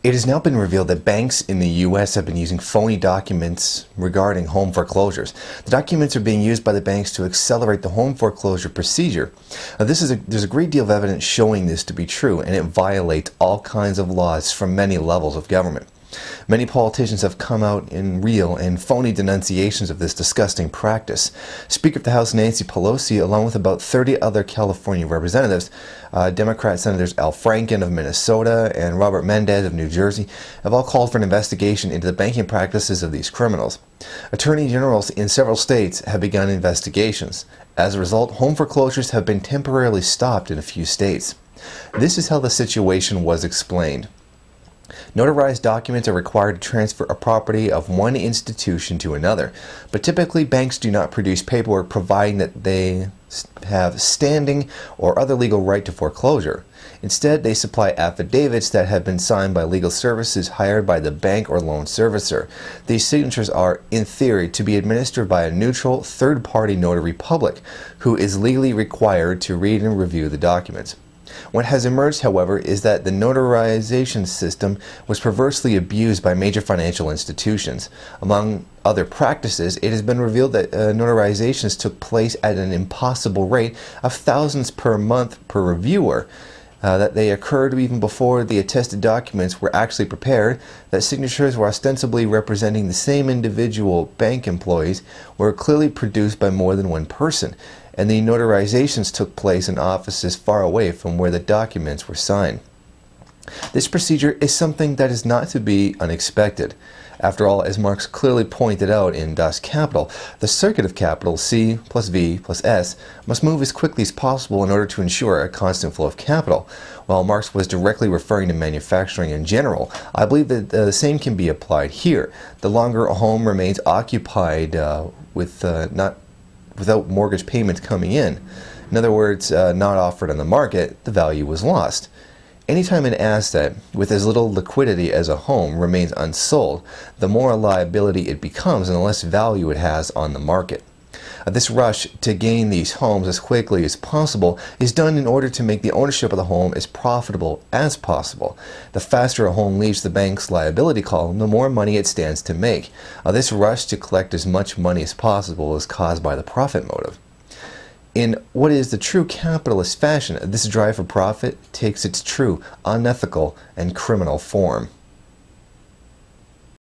It has now been revealed that banks in the U.S. have been using phony documents regarding home foreclosures. The documents are being used by the banks to accelerate the home foreclosure procedure. There's a great deal of evidence showing this to be true, and it violates all kinds of laws from many levels of government. Many politicians have come out in real and phony denunciations of this disgusting practice. Speaker of the House Nancy Pelosi, along with about 30 other California representatives, Democrat Senators Al Franken of Minnesota and Robert Mendez of New Jersey, have all called for an investigation into the banking practices of these criminals. Attorney generals in several states have begun investigations. As a result, home foreclosures have been temporarily stopped in a few states. This is how the situation was explained. Notarized documents are required to transfer a property of one institution to another, but typically banks do not produce paperwork providing that they have standing or other legal right to foreclosure. Instead, they supply affidavits that have been signed by legal services hired by the bank or loan servicer. These signatures are, in theory, to be administered by a neutral third-party notary public, who is legally required to read and review the documents. What has emerged, however, is that the notarization system was perversely abused by major financial institutions. Among other practices, it has been revealed that notarizations took place at an impossible rate of thousands per month per reviewer, that they occurred even before the attested documents were actually prepared, that signatures were ostensibly representing the same individual bank employees were clearly produced by more than one person, and the notarizations took place in offices far away from where the documents were signed. This procedure is something that is not to be unexpected. After all, as Marx clearly pointed out in Das Kapital, the circuit of capital C plus V plus S must move as quickly as possible in order to ensure a constant flow of capital. While Marx was directly referring to manufacturing in general, I believe that the same can be applied here. The longer a home remains occupied without mortgage payments coming in other words, not offered on the market, the value was lost. Anytime an asset with as little liquidity as a home remains unsold, the more a liability it becomes and the less value it has on the market. This rush to gain these homes as quickly as possible is done in order to make the ownership of the home as profitable as possible. The faster a home leaves the bank's liability column, the more money it stands to make. This rush to collect as much money as possible is caused by the profit motive. In what is the true capitalist fashion, this drive for profit takes its true, unethical, and criminal form.